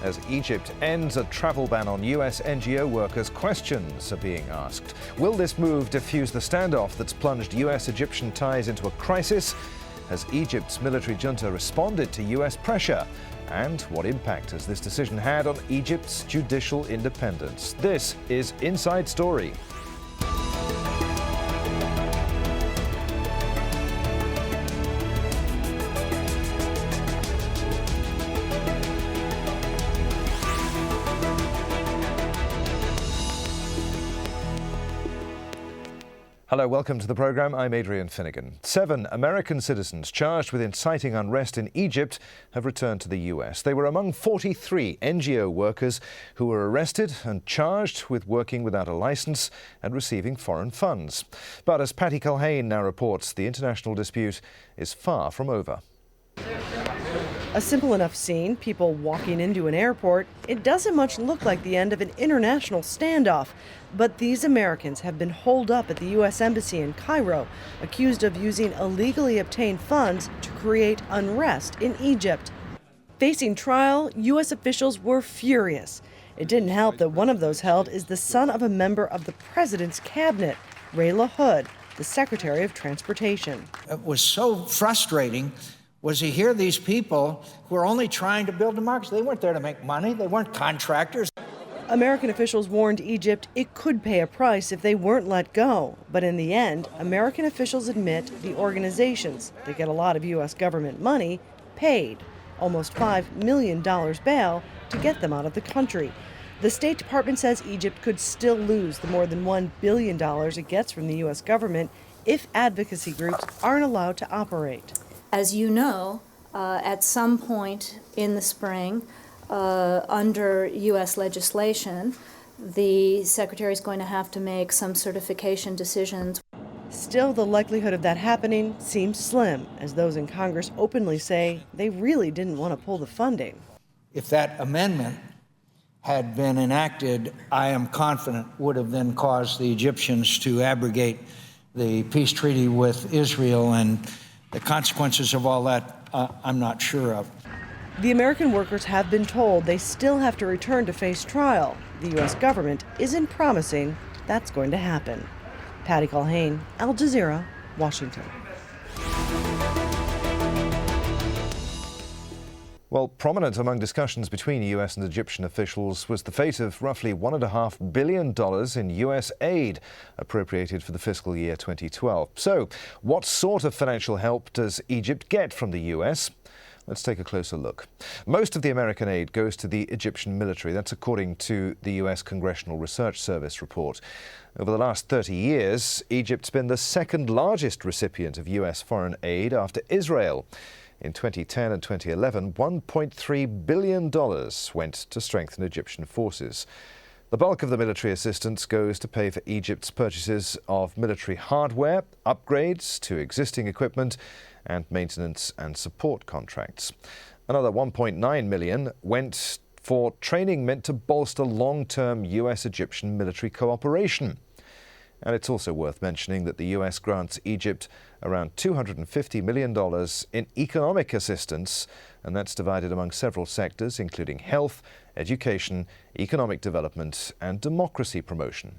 As Egypt ends a travel ban on US NGO workers, questions are being asked. Will this move defuse the standoff that's plunged US-Egyptian ties into a crisis? Has Egypt's military junta responded to US pressure? And what impact has this decision had on Egypt's judicial independence? This is Inside Story. Hello, welcome to the programme. I'm Adrian Finnegan. 7 American citizens charged with inciting unrest in Egypt have returned to the US. They were among 43 NGO workers who were arrested and charged with working without a licence and receiving foreign funds. But as Patty Culhane now reports, the international dispute is far from over. A simple enough scene, people walking into an airport. It doesn't much look like the end of an international standoff. But these Americans have been holed up at the U.S. Embassy in Cairo, accused of using illegally obtained funds to create unrest in Egypt. Facing trial, U.S. officials were furious. It didn't help that one of those held is the son of a member of the president's cabinet, Ray LaHood, the Secretary of Transportation. It was so frustrating was to hear these people who are only trying to build democracy. They weren't there to make money. They weren't contractors. American officials warned Egypt it could pay a price if they weren't let go. But in the end, American officials admit the organizations that get a lot of U.S. government money paid almost $5 million bail to get them out of the country. The State Department says Egypt could still lose the more than $1 billion it gets from the U.S. government if advocacy groups aren't allowed to operate. As you know, at some point in the spring, under U.S. legislation, the Secretary is going to have to make some certification decisions. Still, the likelihood of that happening seems slim, as those in Congress openly say they really didn't want to pull the funding. If that amendment had been enacted, I am confident would have then caused the Egyptians to abrogate the peace treaty with Israel, and the consequences of all that, I'm not sure of. The American workers have been told they still have to return to face trial. The U.S. government isn't promising that's going to happen. Patty Culhane, Al Jazeera, Washington. Well, prominent among discussions between US and Egyptian officials was the fate of roughly $1.5 billion in US aid appropriated for the fiscal year 2012. So, what sort of financial help does Egypt get from the US? Let's take a closer look. Most of the American aid goes to the Egyptian military. That's according to the US Congressional Research Service report. Over the last 30 years, Egypt's been the second largest recipient of US foreign aid after Israel. In 2010 and 2011, $1.3 billion went to strengthen Egyptian forces. The bulk of the military assistance goes to pay for Egypt's purchases of military hardware, upgrades to existing equipment, and maintenance and support contracts. Another $1.9 million went for training meant to bolster long-term US-Egyptian military cooperation. And it's also worth mentioning that the US grants Egypt around $250 million in economic assistance, and that's divided among several sectors, including health, education, economic development, and democracy promotion.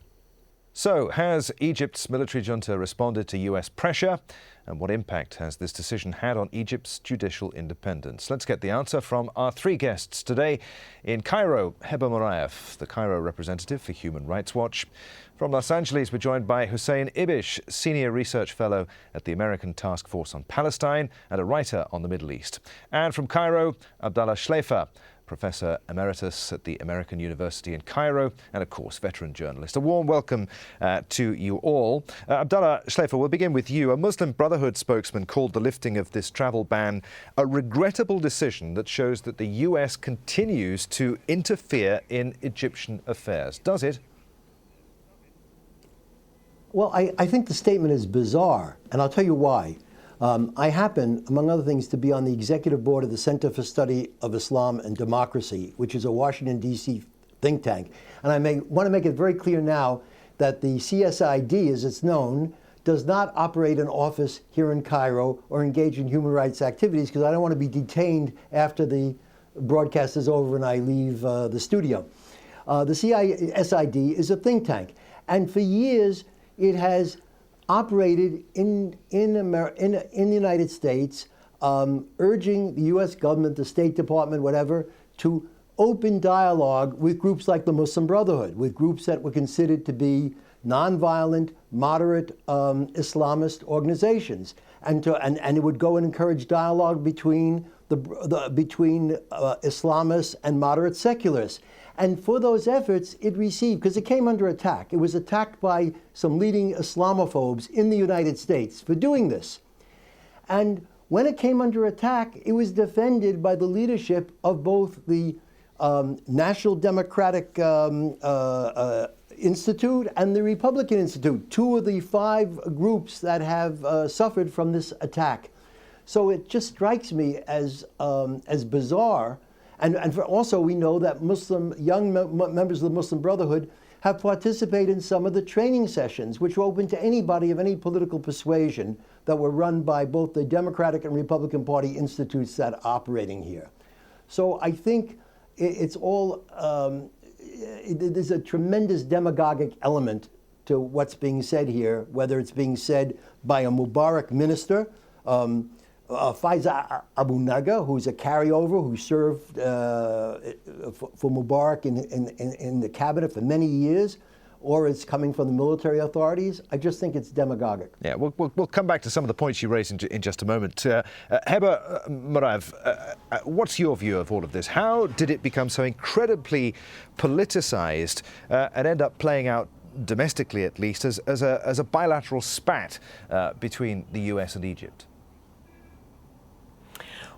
So, has Egypt's military junta responded to US pressure? And what impact has this decision had on Egypt's judicial independence? Let's get the answer from our 3 guests today. In Cairo, Heba Morayev, the Cairo representative for Human Rights Watch. From Los Angeles, we're joined by Hussein Ibish, Senior Research Fellow at the American Task Force on Palestine and a writer on the Middle East. And from Cairo, Abdallah Shleifer, Professor Emeritus at the American University in Cairo, and of course, veteran journalist. A warm welcome to you all. Abdallah Shleifer, we'll begin with you. A Muslim Brotherhood spokesman called the lifting of this travel ban a regrettable decision that shows that the US continues to interfere in Egyptian affairs. Does it? Well, I think the statement is bizarre, and I'll tell you why. I happen, among other things, to be on the executive board of the Center for Study of Islam and Democracy, which is a Washington, D.C. think tank. And I want to make it very clear now that the CSID, as it's known, does not operate an office here in Cairo or engage in human rights activities, because I don't want to be detained after the broadcast is over and I leave the studio. The CISID is a think tank, and for years it has operated in the United States, urging the U.S. government, the State Department, whatever, to open dialogue with groups like the Muslim Brotherhood, with groups that were considered to be nonviolent, moderate Islamist organizations, and it would go and encourage dialogue between Islamists and moderate secularists. And for those efforts, it received, because it came under attack. It was attacked by some leading Islamophobes in the United States for doing this. And when it came under attack, it was defended by the leadership of both the National Democratic Institute and the Republican Institute, two of the 5 groups that have suffered from this attack. So it just strikes me as bizarre. And also we know that young members of the Muslim Brotherhood have participated in some of the training sessions, which were open to anybody of any political persuasion, that were run by both the Democratic and Republican Party institutes that are operating here. So I think it's all, there's a tremendous demagogic element to what's being said here, whether it's being said by a Mubarak minister, Faiza Abu Naga, who's a carryover, who served for Mubarak in the cabinet for many years, or it's coming from the military authorities. I just think it's demagogic. Yeah, we'll come back to some of the points you raised in just a moment. Heba Murav, what's your view of all of this? How did it become so incredibly politicized and end up playing out, domestically at least, as a bilateral spat between the US and Egypt?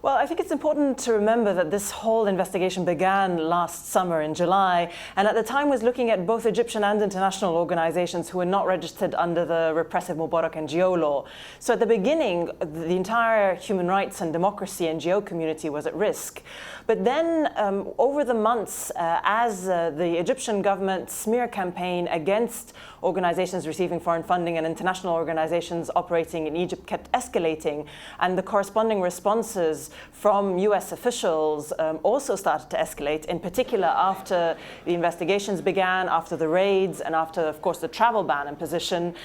Well, I think it's important to remember that this whole investigation began last summer in July, and at the time was looking at both Egyptian and international organizations who were not registered under the repressive Mubarak NGO law. So at the beginning, the entire human rights and democracy NGO community was at risk. But then over the months, as the Egyptian government smear campaign against organizations receiving foreign funding and international organizations operating in Egypt kept escalating, and the corresponding responses from US officials also started to escalate, in particular after the investigations began, after the raids, and after, of course, the travel ban imposition.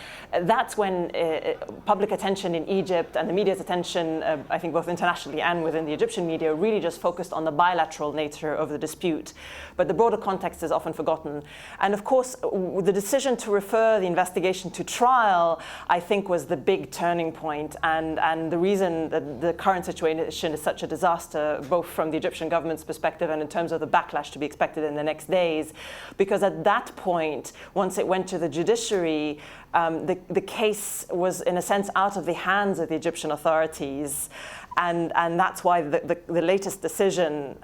That's when public attention in Egypt and the media's attention, I think both internationally and within the Egyptian media, really just focused on the bilateral nature of the dispute. But the broader context is often forgotten. And of course, the decision to refer the investigation to trial, I think, was the big turning point, and the reason that the current situation is such a disaster, both from the Egyptian government's perspective and in terms of the backlash to be expected in the next days. Because at that point, once it went to the judiciary, the case was, in a sense, out of the hands of the Egyptian authorities. And that's why the latest decision,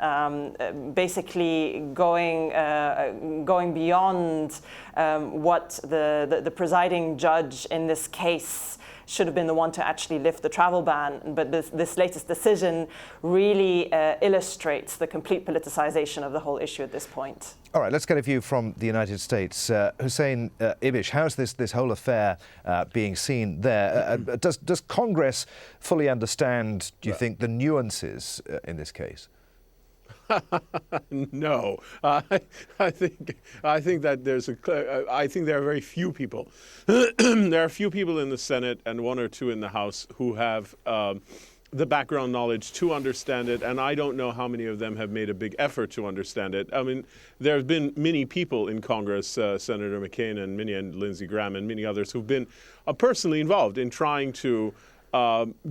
basically going beyond what the presiding judge in this case should have been the one to actually lift the travel ban. But this latest decision really illustrates the complete politicization of the whole issue at this point. All right, let's get a view from the United States. Hussein Ibish, how's this whole affair being seen there? Does Congress fully understand, do you think, the nuances in this case? No, I think that I think there are very few people. There are few people in the Senate and one or two in the House who have the background knowledge to understand it, and I don't know how many of them have made a big effort to understand it. I mean, there have been many people in Congress, Senator McCain and Lindsey Graham and many others, who've been personally involved in trying to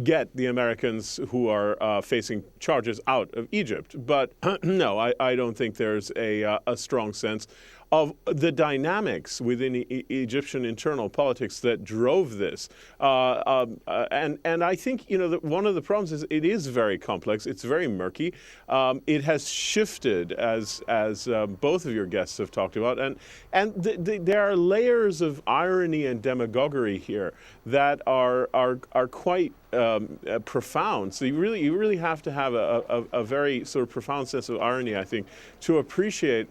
get the Americans who are facing charges out of Egypt. But no, I don't think there's a strong sense of the dynamics within Egyptian internal politics that drove this. And I think, that one of the problems is it is very complex. It's very murky. It has shifted, as both of your guests have talked about. And there are layers of irony and demagoguery here that are quite profound. So you really have to have a very sort of profound sense of irony, I think, to appreciate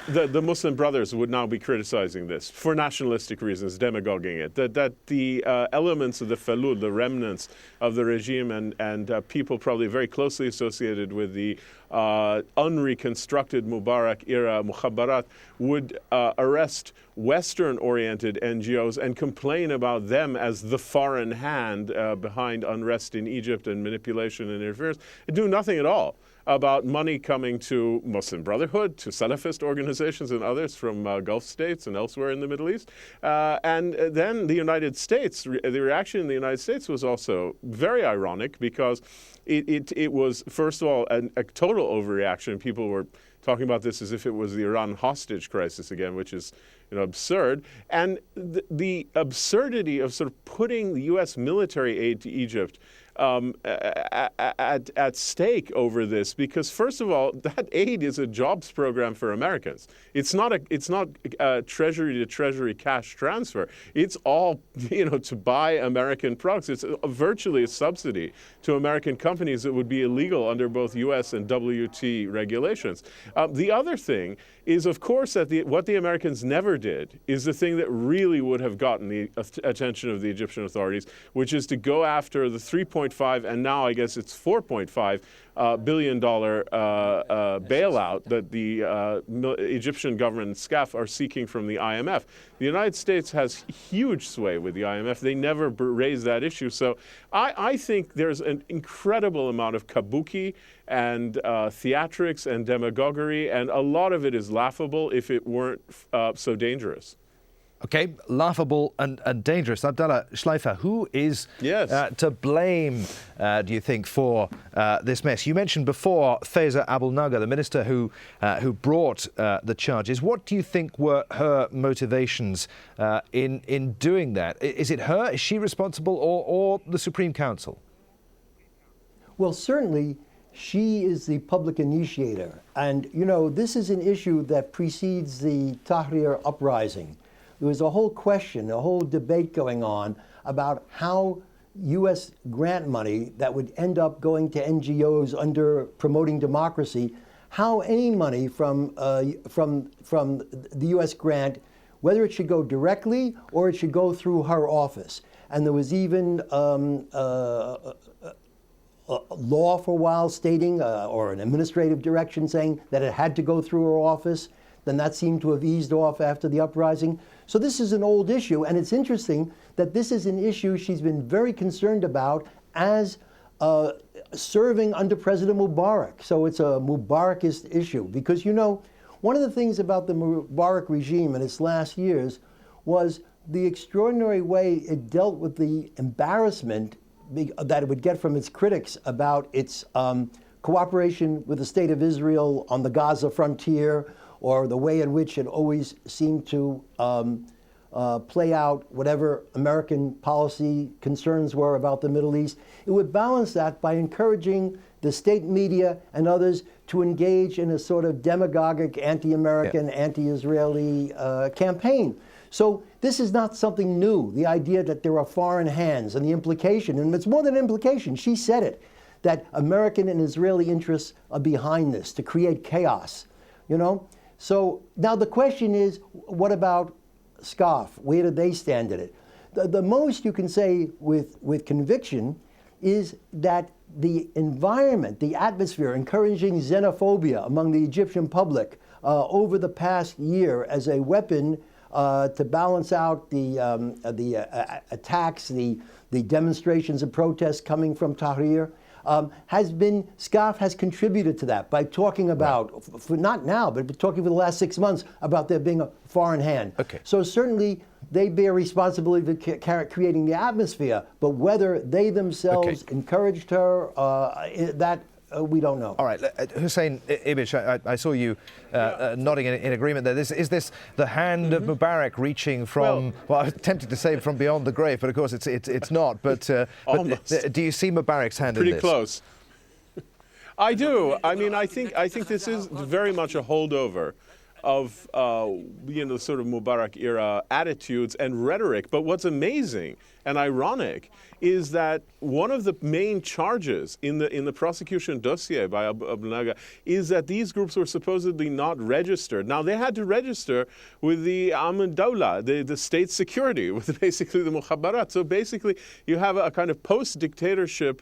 the Muslim Brothers would now be criticizing this for nationalistic reasons, demagoguing it. That the elements of the Falud, the remnants of the regime, and people probably very closely associated with the unreconstructed Mubarak-era mukhabarat would arrest Western-oriented NGOs and complain about them as the foreign hand behind unrest in Egypt and manipulation and interference, and do nothing at all about money coming to Muslim Brotherhood, to Salafist organizations and others from Gulf states and elsewhere in the Middle East. And then the United States, the reaction in the United States was also very ironic, because it was, first of all, a total overreaction. People were talking about this as if it was the Iran hostage crisis again, which is absurd. And the absurdity of sort of putting the U.S. military aid to Egypt at stake over this, because first of all, that aid is a jobs program for Americans. It's not a treasury to treasury cash transfer. It's all to buy American products. It's virtually a subsidy to American companies that would be illegal under both U.S. and WT regulations. The other thing is, of course, that what the Americans never did is the thing that really would have gotten the attention of the Egyptian authorities, which is to go after the 3.5 and now I guess it's $4.5 billion bailout that the Egyptian government and SCAF are seeking from the IMF. The United States has huge sway with the IMF. They never raise that issue. So I think there's an incredible amount of kabuki and theatrics and demagoguery, and a lot of it is laughable if it weren't so dangerous. Okay, laughable and dangerous. Abdallah Schleifer, who is to blame, do you think, for this mess? You mentioned before Faiza Abul-Naga, the minister who brought the charges. What do you think were her motivations in doing that? Is it her? Is she responsible, or the Supreme Council? Well, certainly she is the public initiator. And, this is an issue that precedes the Tahrir uprising. There was a whole question, a whole debate going on about how U.S. grant money that would end up going to NGOs under promoting democracy, how any money from the U.S. grant, whether it should go directly or it should go through her office. And there was even a law for a while stating, or an administrative direction saying that it had to go through her office. Then that seemed to have eased off after the uprising. So this is an old issue, and it's interesting that this is an issue she's been very concerned about as serving under President Mubarak. So it's a Mubarakist issue, because one of the things about the Mubarak regime in its last years was the extraordinary way it dealt with the embarrassment that it would get from its critics about its cooperation with the State of Israel on the Gaza frontier, or the way in which it always seemed to play out whatever American policy concerns were about the Middle East. It would balance that by encouraging the state media and others to engage in a sort of demagogic, anti-American, anti-Israeli campaign. So this is not something new, the idea that there are foreign hands, and the implication, and it's more than an implication, she said it, that American and Israeli interests are behind this, to create chaos, So now the question is, what about SCAF? Where do they stand in it? The most you can say with conviction is that the environment, the atmosphere encouraging xenophobia among the Egyptian public over the past year as a weapon to balance out the attacks, the demonstrations and protests coming from Tahrir, SCAF has contributed to that by talking about, for not now, but talking for the last 6 months about there being a foreign hand. Okay. So certainly they bear responsibility for creating the atmosphere, but whether they themselves encouraged her, we don't know. All right, Hussein Ibish, I saw you nodding in agreement there. Is this the hand of Mubarak reaching from, well, I was tempted to say from beyond the grave, but of course it's not. But do you see Mubarak's hand in this? Pretty close. I do. I mean, I think this is very much a holdover of sort of Mubarak-era attitudes and rhetoric. But what's amazing and ironic is that one of the main charges in the prosecution dossier by Abul-Naga is that these groups were supposedly not registered. Now, they had to register with the Amn Dawla, the state security, with basically the Mukhabarat. So basically, you have a kind of post-dictatorship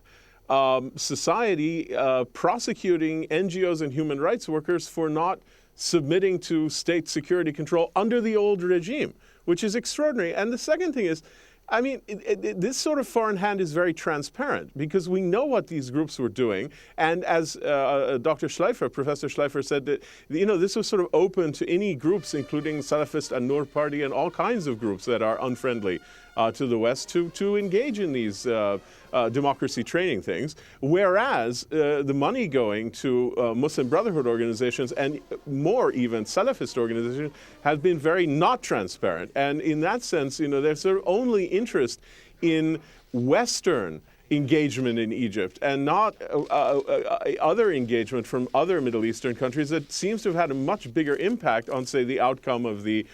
society prosecuting NGOs and human rights workers for not submitting to state security control under the old regime, which is extraordinary. And the second thing is, I mean, this sort of foreign hand is very transparent because we know what these groups were doing. And as Dr. Schleifer, Professor Schleifer said, that this was sort of open to any groups, including Salafist and Nur Party and all kinds of groups that are unfriendly to the West, to engage in these democracy training things. Whereas the money going to Muslim Brotherhood organizations and more even Salafist organizations has been very not transparent. And in that sense, there's sort of only interest in Western engagement in Egypt and not other engagement from other Middle Eastern countries that seems to have had a much bigger impact on, say, the outcome of the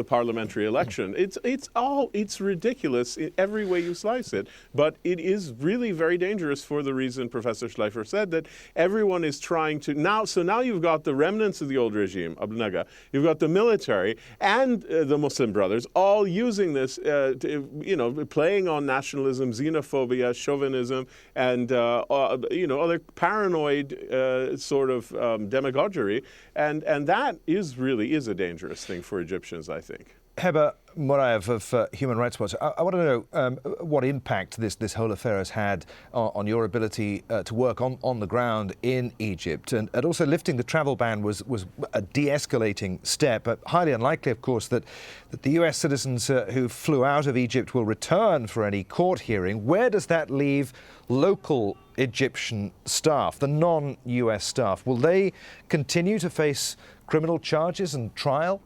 parliamentary election. It's ridiculous in every way you slice it, but it is really very dangerous for the reason Professor Schleifer said, that everyone is trying to now you've got the remnants of the old regime, Abu Naga, you've got the military and the Muslim Brothers all using this, playing on nationalism, xenophobia, chauvinism, and other paranoid sort of demagoguery, and that really is a dangerous thing for Egyptians, I think. Heba Moraev of Human Rights Watch, I want to know what impact this whole affair has had on your ability to work on the ground in Egypt, and also lifting the travel ban was a de-escalating step, but highly unlikely, of course, that the US citizens who flew out of Egypt will return for any court hearing. Where does that leave local Egyptian staff, the non-US staff? Will they continue to face criminal charges and trial?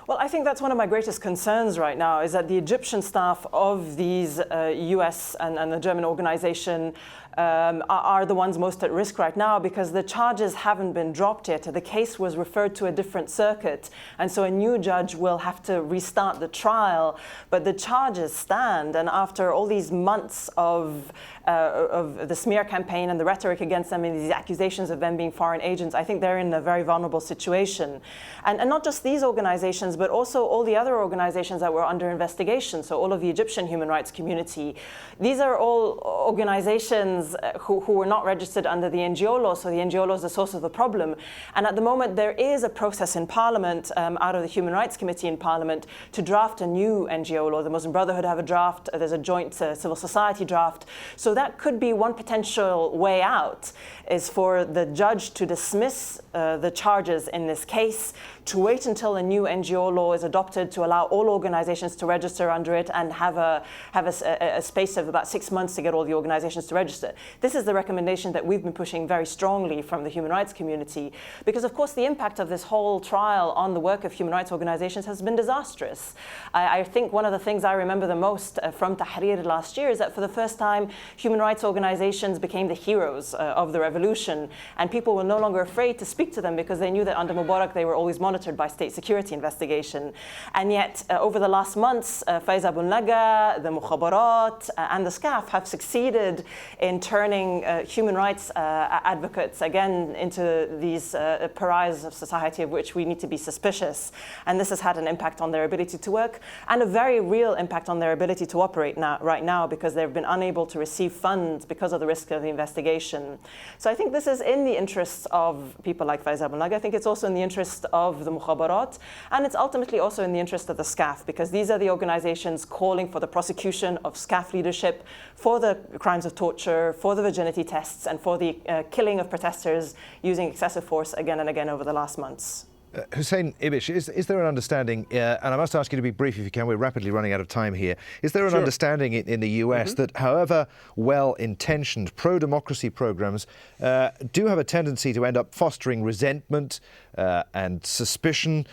Well, I think that's one of my greatest concerns right now, is that the Egyptian staff of these US and the German organization are the ones most at risk right now, because the charges haven't been dropped yet. The case was referred to a different circuit, and so a new judge will have to restart the trial. But the charges stand, and after all these months of the smear campaign and the rhetoric against them and these accusations of them being foreign agents, I think they're in a very vulnerable situation. And not just these organizations, but also all the other organizations that were under investigation, so all of the Egyptian human rights community. These are all organizations who were not registered under the NGO law, so the NGO law is the source of the problem. And at the moment, there is a process in Parliament, out of the Human Rights Committee in Parliament, to draft a new NGO law. The Muslim Brotherhood have a draft, there's a joint civil society draft. So that could be one potential way out, is for the judge to dismiss the charges in this case, to wait until a new NGO law is adopted to allow all organizations to register under it, and have a space of about 6 months to get all the organizations to register. This is the recommendation that we've been pushing very strongly from the human rights community, because of course the impact of this whole trial on the work of human rights organizations has been disastrous. I think one of the things I remember the most from Tahrir last year is that for the first time human rights organizations became the heroes of the revolution, and people were no longer afraid to speak to them because they knew that under Mubarak they were always monitored by state security investigation. And yet over the last months, Faiz Abu Naga, the Mukhabarat and the SCAF have succeeded in turning human rights advocates again into these pariahs of society of which we need to be suspicious. And this has had an impact on their ability to work, and a very real impact on their ability to operate right now, because they've been unable to receive funds because of the risk of the investigation. So I think this is in the interests of people like Faiz Abu Naga. I think it's also in the interest of the Mukhabarat, and it's ultimately also in the interest of the SCAF, because these are the organizations calling for the prosecution of SCAF leadership for the crimes of torture, for the virginity tests, and for the killing of protesters using excessive force again and again over the last months. Hussein Ibish, is there an understanding, and I must ask you to be brief if you can, we're rapidly running out of time here, is there an understanding in the US that however well-intentioned pro-democracy programs do have a tendency to end up fostering resentment and suspicion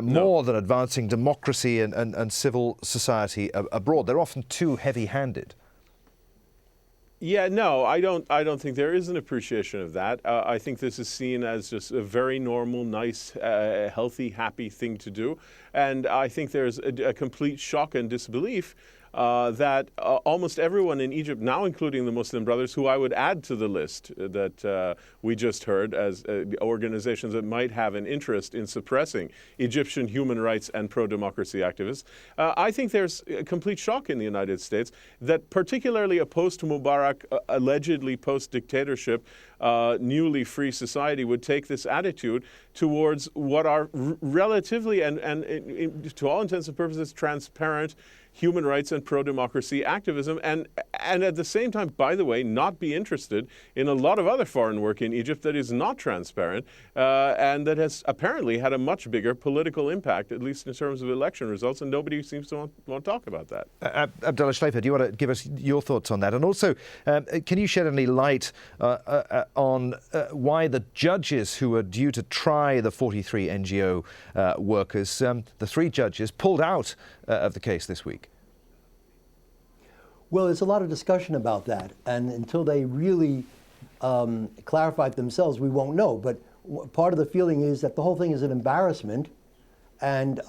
more than advancing democracy and civil society abroad? They're often too heavy-handed. Yeah, no, I don't think there is an appreciation of that. I think this is seen as just a very normal, nice, healthy, happy thing to do. And I think there's a complete shock and disbelief that almost everyone in Egypt, now including the Muslim Brothers, who I would add to the list that we just heard as organizations that might have an interest in suppressing Egyptian human rights and pro-democracy activists, I think there's a complete shock in the United States that particularly a post-Mubarak, allegedly post-dictatorship, newly free society would take this attitude towards what are relatively and to all intents and purposes transparent human rights and pro-democracy activism, and at the same time, by the way, not be interested in a lot of other foreign work in Egypt that is not transparent and that has apparently had a much bigger political impact, at least in terms of election results, and nobody seems to want to talk about that. Abdullah Shleifer, do you want to give us your thoughts on that? And also, can you shed any light on why the judges who are due to try the 43 NGO workers, the 3 judges, pulled out of the case this week? Well, there's a lot of discussion about that, and until they really clarify it themselves, we won't know. But part of the feeling is that the whole thing is an embarrassment, and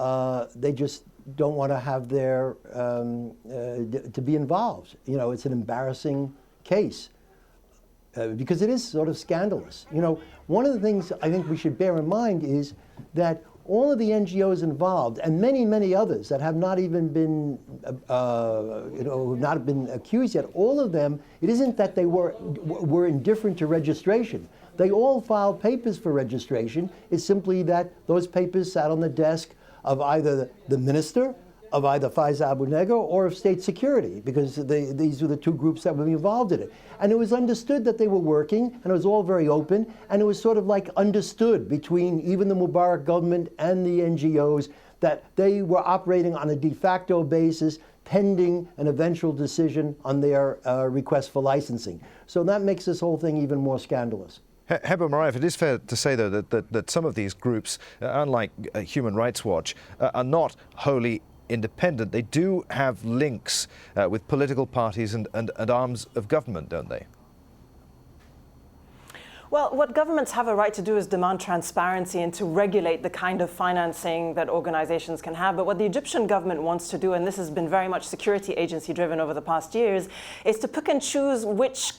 they just don't want to have their to be involved. You know, it's an embarrassing case because it is sort of scandalous. You know, one of the things I think we should bear in mind is that all of the NGOs involved, and many, many others that have not even been, not been accused yet, all of them, it isn't that they were indifferent to registration. They all filed papers for registration. It's simply that those papers sat on the desk of either the minister, of either Faiz Abu Negro, or of state security, because these were the 2 groups that were involved in it. And it was understood that they were working, and it was all very open, and it was sort of like understood between even the Mubarak government and the NGOs that they were operating on a de facto basis pending an eventual decision on their request for licensing. So that makes this whole thing even more scandalous. Heba Marayev, it is fair to say, though, that some of these groups, unlike Human Rights Watch, are not wholly independent. They do have links with political parties and arms of government, don't they? Well, what governments have a right to do is demand transparency and to regulate the kind of financing that organizations can have. But what the Egyptian government wants to do, and this has been very much security agency driven over the past years, is to pick and choose which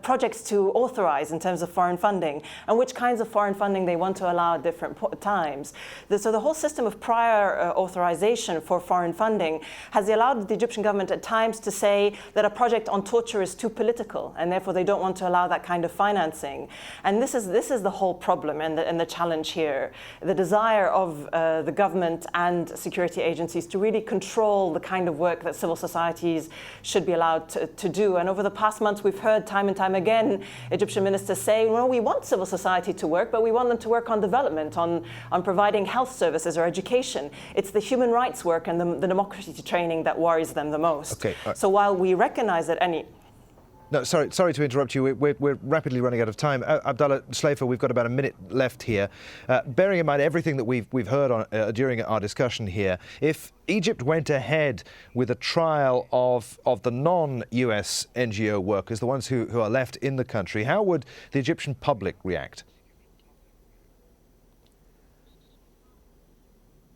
projects to authorize in terms of foreign funding and which kinds of foreign funding they want to allow at different times. So the whole system of prior authorization for foreign funding has allowed the Egyptian government at times to say that a project on torture is too political and therefore they don't want to allow that kind of financing. And this is the whole problem and the challenge here. The desire of the government and security agencies to really control the kind of work that civil societies should be allowed to do. And over the past months, we've heard time and time again Egyptian ministers say, well, we want civil society to work, but we want them to work on development, on providing health services or education. It's the human rights work and the democracy training that worries them the most. Okay. So while we recognize that any... No, sorry to interrupt you. We're rapidly running out of time. Abdullah Shleifer, we've got about a minute left here. Bearing in mind everything that we've heard during our discussion here, if Egypt went ahead with a trial of the non-US NGO workers, the ones who are left in the country, how would the Egyptian public react?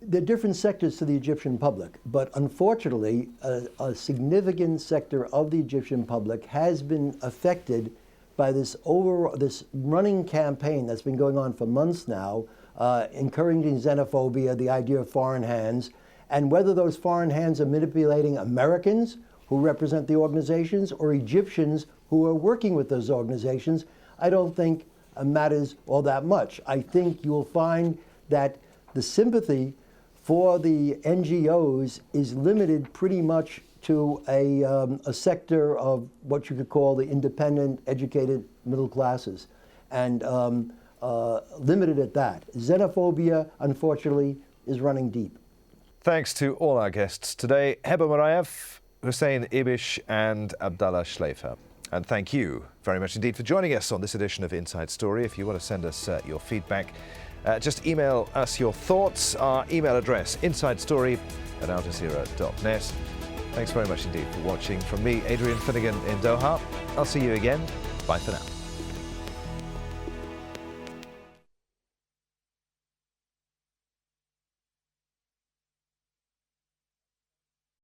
There are different sectors to the Egyptian public, but unfortunately, a significant sector of the Egyptian public has been affected by this running campaign that's been going on for months now, encouraging xenophobia, the idea of foreign hands, and whether those foreign hands are manipulating Americans who represent the organizations or Egyptians who are working with those organizations, I don't think matters all that much. I think you'll find that the sympathy for the NGOs is limited pretty much to a sector of what you could call the independent, educated middle classes, and limited at that. Xenophobia, unfortunately, is running deep. Thanks to all our guests today, Heba Marayev, Hussein Ibish and Abdullah Shleifer. And thank you very much indeed for joining us on this edition of Inside Story. If you want to send us your feedback, just email us your thoughts. Our email address, insidestory@aljazeera.net. Thanks very much indeed for watching. From me, Adrian Finnegan in Doha. I'll see you again. Bye for now.